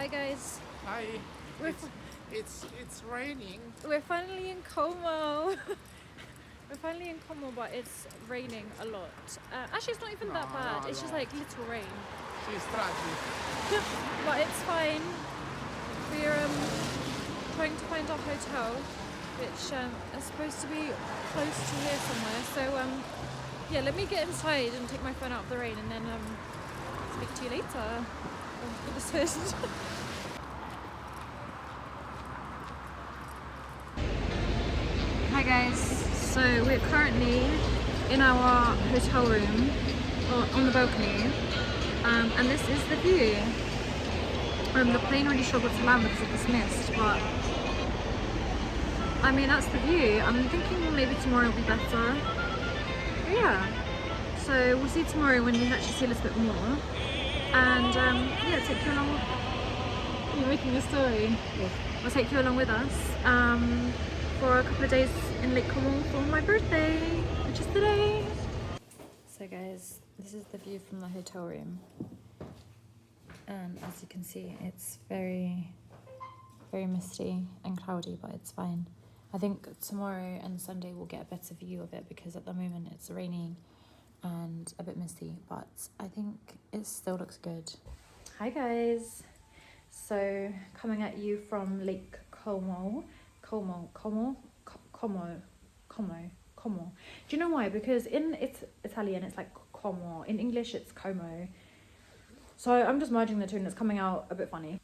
Hi guys. Hi. We're It's raining. we're finally in Como. We're finally in Como, but it's raining a lot. Actually, it's not even that bad. No, It's just like little rain, She's tragic. but it's fine. We're trying to find our hotel, which is supposed to be close to here somewhere. So yeah, let me get inside and take my phone out of the rain, and then speak to you later. Oh, this first. Hi guys, so we're currently in our hotel room on the balcony, and this is the view. The plane really struggled to land because of this mist, but I mean that's the view. I'm thinking maybe tomorrow will be better. But yeah, so we'll see tomorrow when we actually see a little bit more, and yeah, take you along. You're making a story. Yes. We'll take you along with us for a couple of days in Lake Como for my birthday, which is today. So guys, this is the view from the hotel room, and as you can see, it's very misty and cloudy, but it's fine. I think tomorrow and Sunday we'll get a better view of it, because at the moment it's raining and a bit misty, but I think it still looks good. Hi guys, so coming at you from Lake Como. Do you know why? Because it's Italian it's like Como, in English it's Como. So I'm just merging the two and it's coming out a bit funny.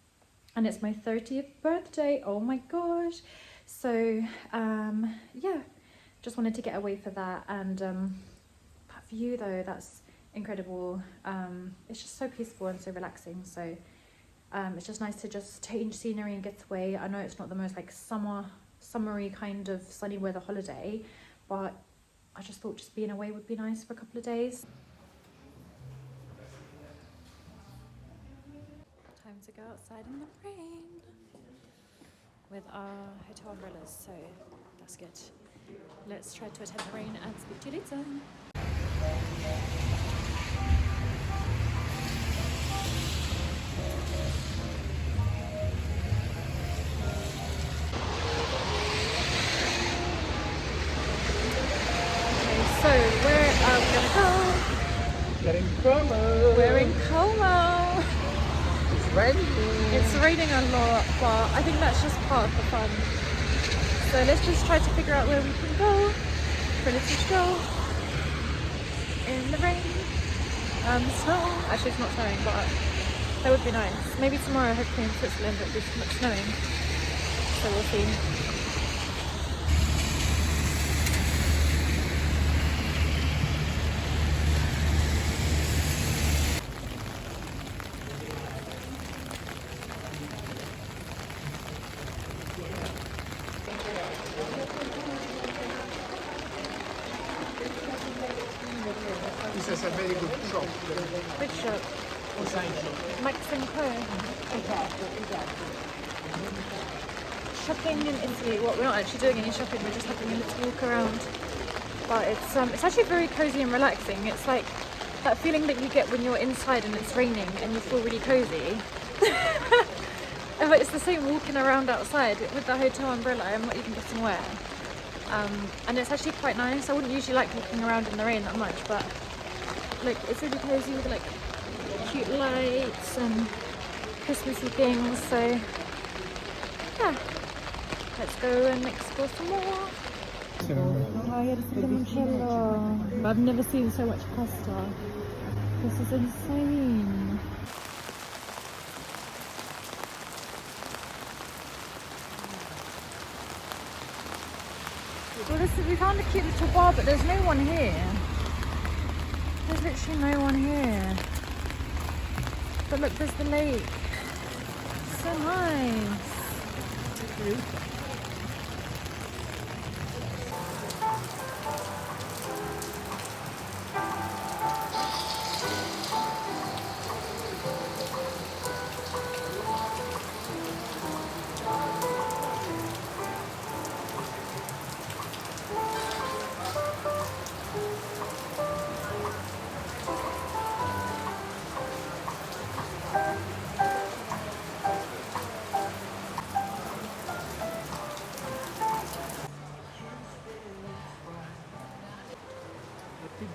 And it's my 30th birthday. Oh my gosh. So yeah, just wanted to get away for that. And that view though, that's incredible. It's just so peaceful and so relaxing. So it's just nice to just change scenery and get away. I know it's not the most like summery kind of sunny weather holiday, but I just thought just being away would be nice for a couple of days. Time to go outside in the rain with our hotel umbrellas, so that's good. Let's try to attend the rain and speak to you later. So where are we gonna go? We're in Como. We're in Como. It's raining. It's raining a lot, but I think that's just part of the fun. So let's just try to figure out where we can go for a little stroll in the rain. Snow. Actually, it's not snowing, but that would be nice. Maybe tomorrow, hopefully in Switzerland, it'll be snowing. So we'll see. This is a very good shop. Which shop? Design shop. Max and Co. Shopping in Italy. Well, we're not actually doing any shopping. We're just having a little walk around. But it's actually very cozy and relaxing. It's like that feeling that you get when you're inside and it's raining and you feel really cozy. But it's the same walking around outside with the hotel umbrella. I'm not even getting wet. And it's actually quite nice. I wouldn't usually like walking around in the rain that much, but like it's really cozy with like cute lights and Christmassy things. So yeah, let's go and explore some more. I've never seen so much pasta. This is insane. Well, we found a cute little bar, but there's no one here. There's literally no one here. But look, there's the lake. So nice.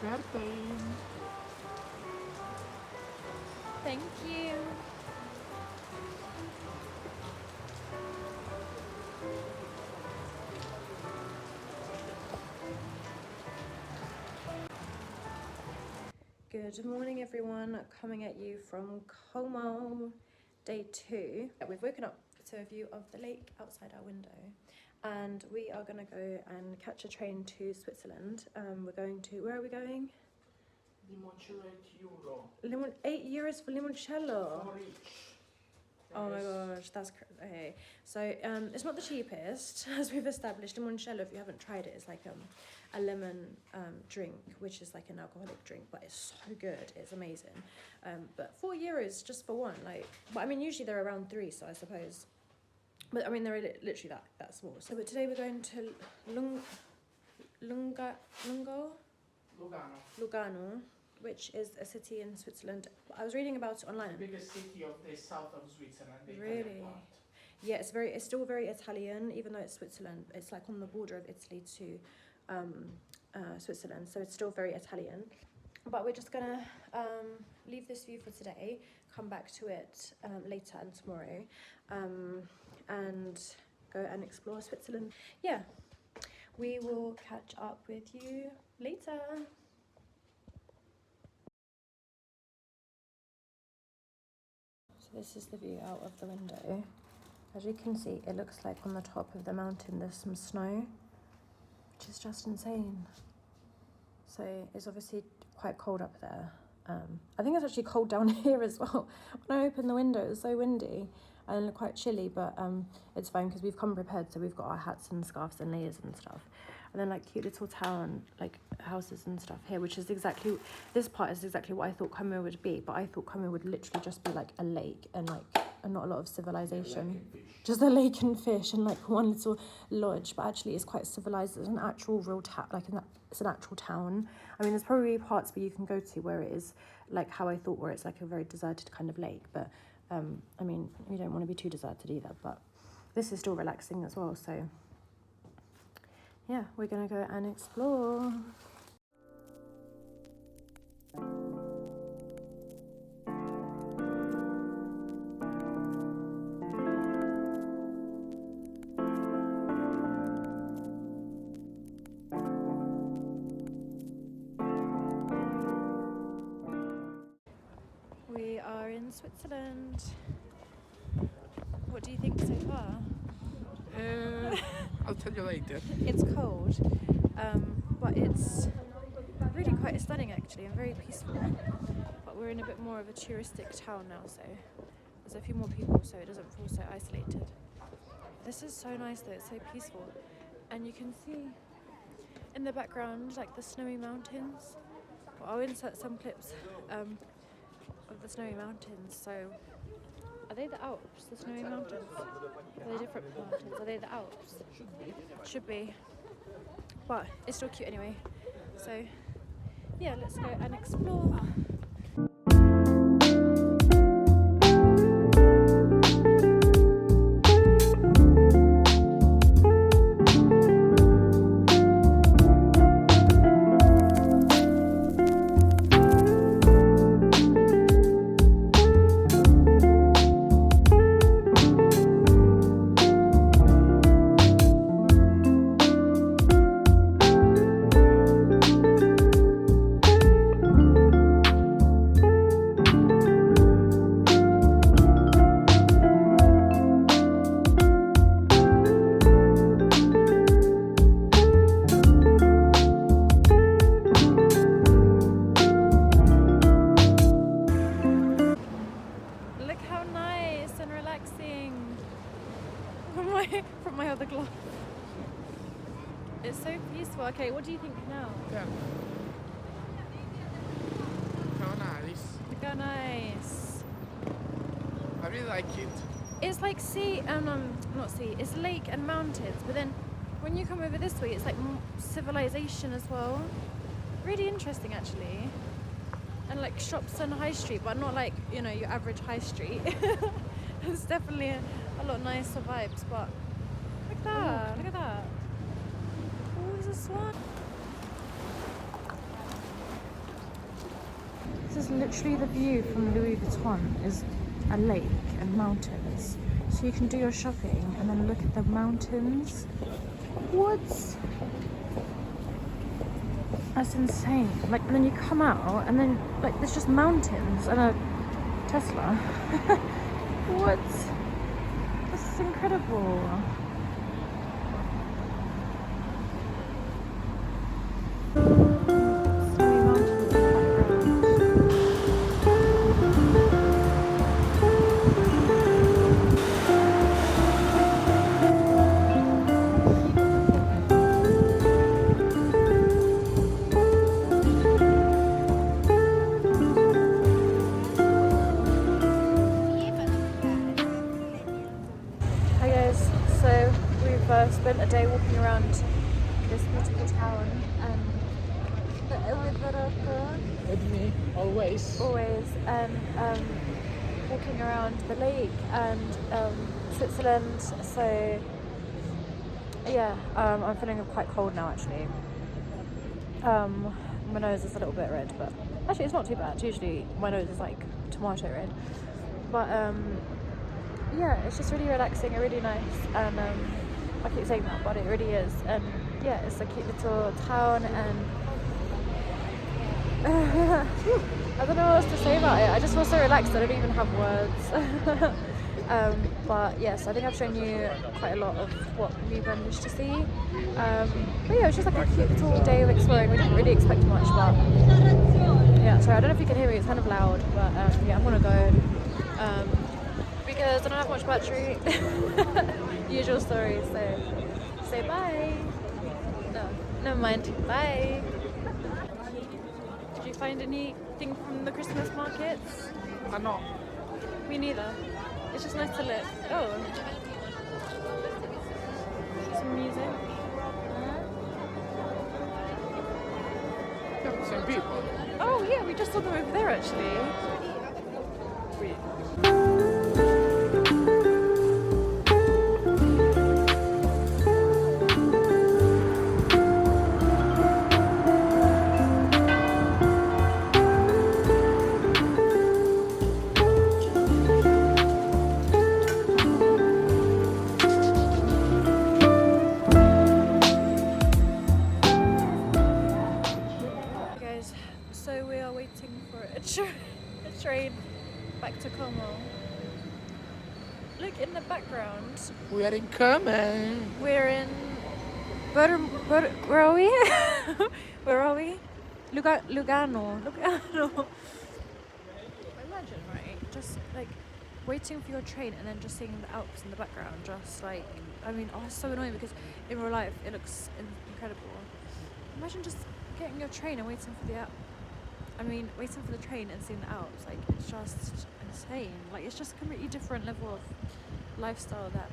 curtain. Thank you. Good morning, everyone. Coming at you from Como, day 2. We've woken up to a view of the lake outside our window, and we are going to go and catch a train to Switzerland. We're going to, where are we going? Limoncello €8. 8 euros for limoncello. For each. Oh my Yes. gosh, that's okay. So it's not the cheapest, as we've established. Limoncello, if you haven't tried it, it's like a lemon drink, which is like an alcoholic drink, but it's so good. It's amazing. But 4 euros just for one, like. But I mean, usually they're around 3, so I suppose. But I mean, they're literally that small. So, but today we're going to Lugano, which is a city in Switzerland. I was reading about it online. The biggest city of the south of Switzerland. The Really? Italian part. Yeah, it's still very Italian, even though it's Switzerland. It's like on the border of Italy to Switzerland, so it's still very Italian. But we're just gonna leave this view for today, come back to it later and tomorrow, and go and explore Switzerland. Yeah, we will catch up with you later. So this is the view out of the window. As you can see, it looks like on the top of the mountain there's some snow, which is just insane. So it's obviously quite cold up there. I think it's actually cold down here as well. When I opened the window, it was so windy and quite chilly, but it's fine because we've come prepared. So we've got our hats and scarves and layers and stuff. And then like cute little town, like houses and stuff here, which is exactly, this part is exactly what I thought Como would be. But I thought Como would literally just be like a lake and like not a lot of civilization. Just a lake and fish and like one little lodge, but actually it's quite civilized. It's an actual real town, it's an actual town. I mean, there's probably parts where you can go to where it is like how I thought, where it's like a very deserted kind of lake. But I mean, we don't want to be too deserted either. But this is still relaxing as well. So yeah, we're gonna go and explore. We are in Switzerland. What do you think so far? I'll tell you later. It's cold, but it's really quite stunning actually and very peaceful. But we're in a bit more of a touristic town now, so there's a few more people, so it doesn't feel so isolated. This is so nice though, it's so peaceful. And you can see in the background like the snowy mountains. Well, I'll insert some clips of the snowy mountains. So are they the Alps, the snowy mountains? Are they different mountains? Are they the Alps? Should be. But it's still cute anyway. So yeah, let's go and explore. From my other glove. It's so peaceful. Okay, what do you think now? Yeah. How nice. Look how nice. I really like it. It's like sea and not sea. It's lake and mountains. But then when you come over this way, it's like civilization as well. Really interesting actually. And like shops and high street, but not like, you know, your average high street. It's definitely a lot nicer vibes, but look at that, look at that. Oh, there's a swan. This is literally the view from Louis Vuitton, is a lake and mountains. So you can do your shopping and then look at the mountains. What? That's insane. Like, and then you come out and then like there's just mountains and a Tesla. What? This is incredible. Hi guys, so we've spent a day walking around this beautiful town with Morocco, With me, always. and walking around the lake and Switzerland. So yeah, I'm feeling quite cold now actually. My nose is a little bit red, but actually it's not too bad. Usually my nose is like tomato red, but yeah, it's just really relaxing and really nice, and I keep saying that, but it really is. And yeah, it's a cute little town, and I don't know what else to say about it. I just feel so relaxed. I don't even have words. But yes, I think I've shown you quite a lot of what we managed to see. But yeah, it was just like a cute little day of exploring. We didn't really expect much, but yeah. Sorry, I don't know if you can hear me. It's kind of loud, but yeah, I'm gonna go. Because I don't have much battery. Usual story, so say bye. No, never mind. Bye. Did you find anything from the Christmas markets? I know. Me neither. It's just nice to look. Oh. Some music. Some people. Oh yeah, we just saw them over there actually. So we are waiting for a train back to Como. Look in the background. We are in Common. We're in where are we? Where are we? Lugano. Imagine, right? Just like waiting for your train and then just seeing the Alps in the background. Just like, I mean, oh, it's so annoying because in real life it looks incredible. Imagine just getting your train and waiting for waiting for the train and seeing the Alps. Like, it's just insane. Like, it's just a completely different level of lifestyle that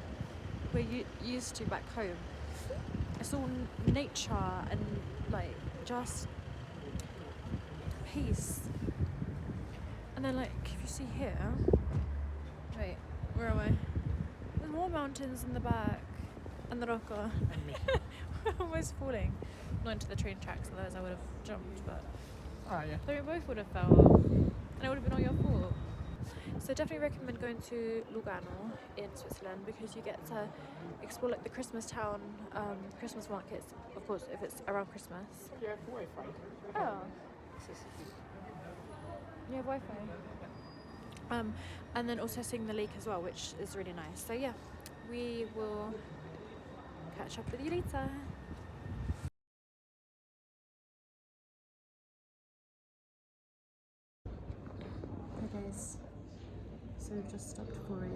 we're used to back home. It's all nature and like just peace. And then like, if you see here, wait, where am I? There's more mountains in the back and the Rocca. We're almost falling. Not into the train tracks, otherwise I would have jumped, but Yeah. so we both would have fell and it would have been all your fault. So definitely recommend going to Lugano in Switzerland because you get to explore like the Christmas town, Christmas markets, of course, if it's around Christmas. You have Wi-Fi. Oh. You have Wi-Fi. And then also seeing the lake as well, which is really nice. So yeah, we will catch up with you later. Hey guys, so we've just stopped for a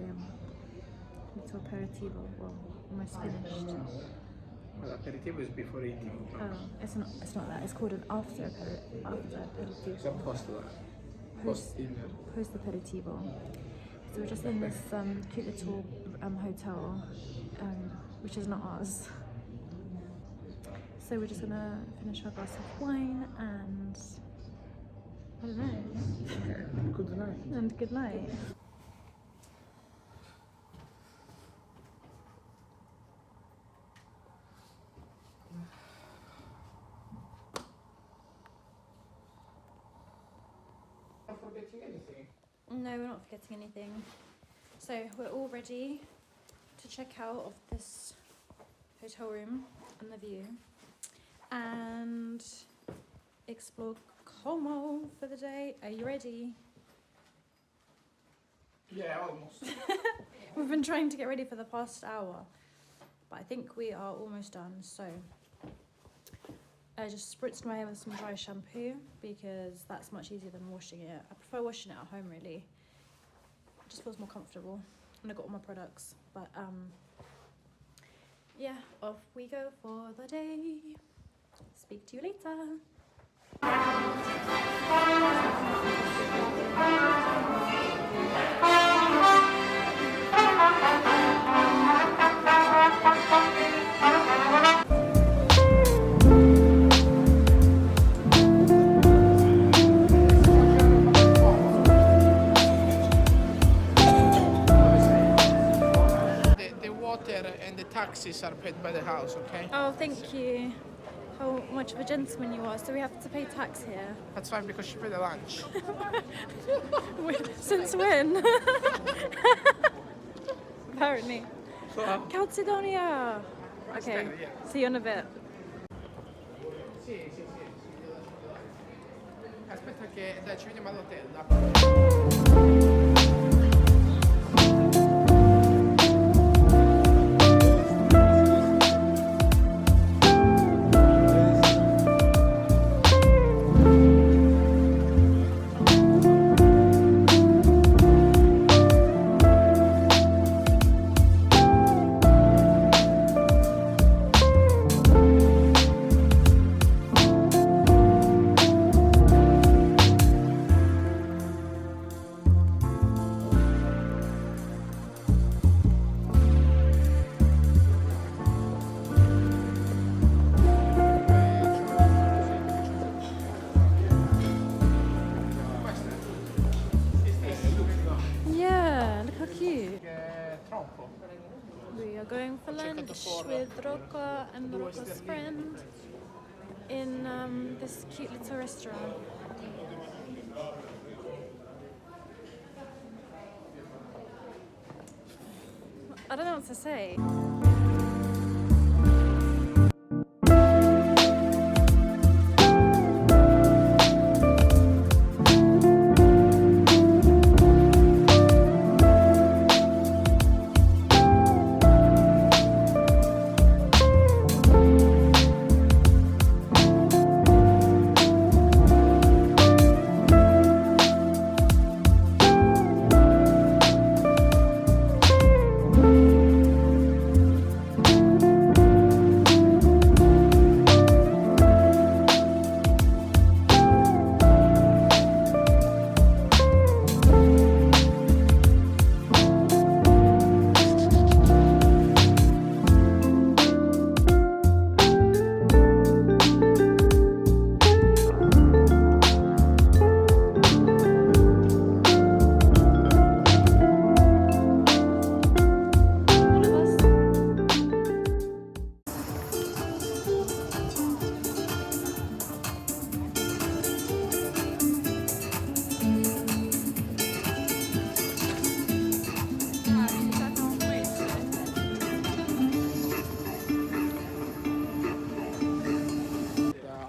little aperitivo. Well, almost finished. Well, aperitivo is before eating. Oh, it's not that. It's called an after aperitivo. It's opposed to that. Post-dinner. Post aperitivo. So we're just in this cute little hotel, which is not ours. So we're just gonna finish our glass of wine and I don't know. Good night. And good night. forgetting anything? No, we're not forgetting anything. So we're all ready to check out of this hotel room and the view and explore Como for the day. Are you ready? Yeah, almost. We've been trying to get ready for the past hour, but I think we are almost done. So I just spritzed my hair with some dry shampoo because that's much easier than washing it. I prefer washing it at home, really. It just feels more comfortable. And I got all my products, but yeah, off we go for the day. Speak to you later. The water and the taxis are paid by the house, okay? Oh, thank you. How much of a gentleman you are. So we have to pay tax here. That's fine because she paid the lunch. Since when? Apparently. Calcedonia. Okay. See you in a bit. Sì. Aspetta che dai, ci vediamo all'hotel. Dai. Yeah, look how cute. Troppo. We are going for lunch with Rocco and Rocco's friend in this cute little restaurant. I don't know what to say.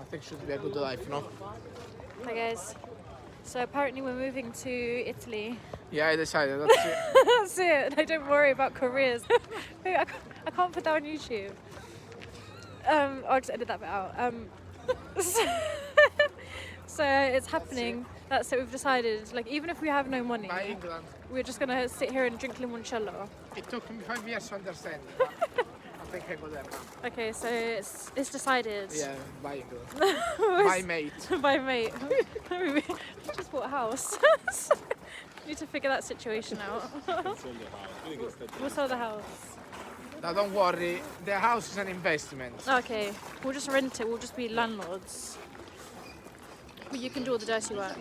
I think should be a good life, no? Hi guys. So apparently we're moving to Italy. Yeah, I decided. That's it. That's it. I don't worry about careers. I can't put that on YouTube. I'll just edit that bit out. So it's happening. That's it. We've decided. Like even if we have no money, By England. we're just gonna sit here and drink limoncello. It took me 5 years to understand. I think I go there now. Okay, so it's decided. Yeah, by England. My mate. By mate. We just bought a house. Need to figure that situation out. We'll sell the house. Now don't worry, the house is an investment. Okay, we'll just rent it. We'll just be landlords. But you can do all the dirty work.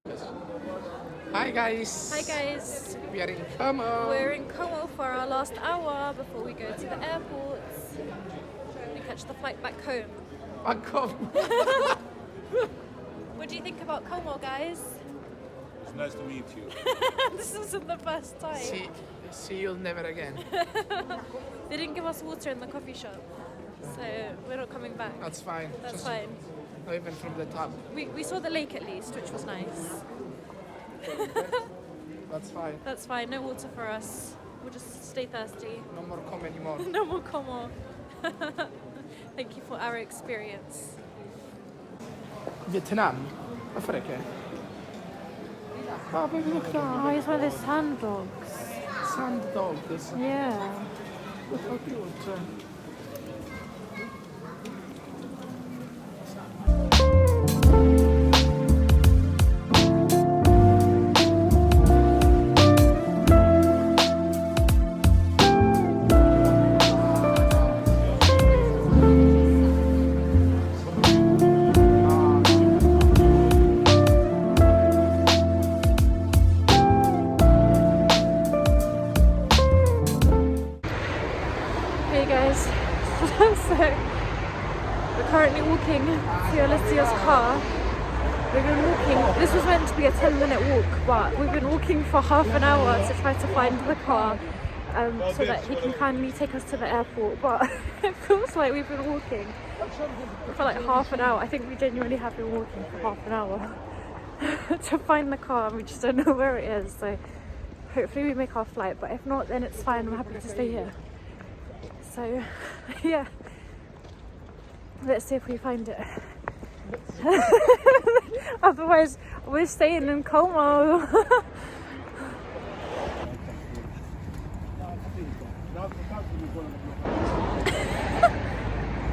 Hi guys. Hi guys, We are in Como. we're in Como for our last hour before we go to the airport and catch the flight back home. Como. What do you think about Como, guys? It's nice to meet you. This isn't the first time. See you never again. They didn't give us water in the coffee shop, so we're not coming back. That's fine. That's Just fine. Not even from the top. We saw the lake at least, which was nice. That's fine. That's fine, no water for us. We'll just stay thirsty. No more Como anymore. No more Como. Thank you for our experience. Vietnam. Varför det? Oh, baby, look down. Oh, he's one of those sand dogs. Sand dog. This. Yeah. Look how cute. Hey guys, so we're currently walking to Alicia's car. We've been walking, this was meant to be a 10-minute walk, but we've been walking for half an hour to try to find the car so that he can kindly take us to the airport, but it feels like we've been walking for like half an hour. I think we genuinely have been walking for half an hour to find the car and we just don't know where it is, so hopefully we make our flight, but if not then it's fine, I'm happy to stay here. So, yeah, let's see if we find it. Otherwise, we're staying in Como.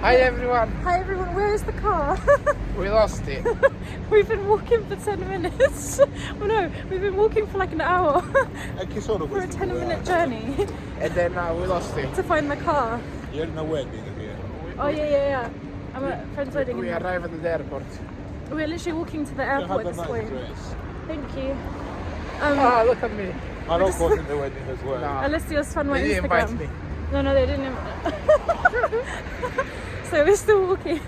Hi everyone. Hi everyone, where is the car? We lost it. We've been walking for 10 minutes. Well, no, we've been walking for like an hour for a 10-minute journey And then we lost it. to find the car. You're in a wedding here. Oh, yeah. I'm at a friend's wedding. We arrived at the airport. We're literally walking to the You airport have a this way. nice dress. Thank you. Oh, look at me. I don't go to the wedding as well. No. Alicia's found my They didn't Instagram. invite me. No, they didn't. So we're still walking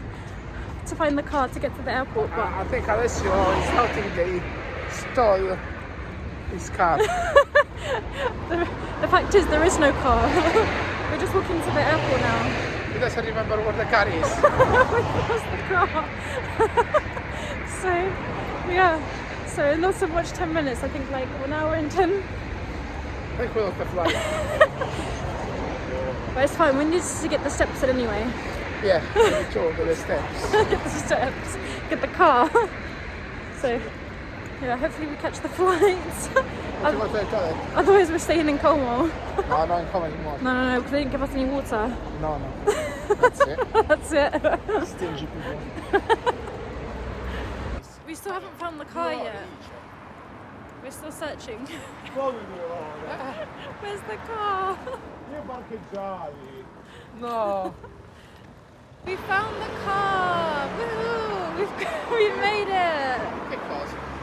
to find the car to get to the airport. But I think Alessio is shouting they stole his car. the fact is, there is no car. We're just walking to the airport now. He doesn't remember where the car is. We lost the car. So, yeah. So not so much 10 minutes. I think like 1 hour and 10. I think we lost the flight. But it's fine. We need to get the steps in anyway. Yeah, we told the steps. Get the steps. Get the car. So, yeah. Hopefully we catch the flight. What you want to tell it? Otherwise we're staying in Como. No, not in Como anymore. No, because they didn't give us any water. No. That's it. That's it. Stingy people. We still haven't found the car yet. We're still searching. Where's the car? No. We found the car.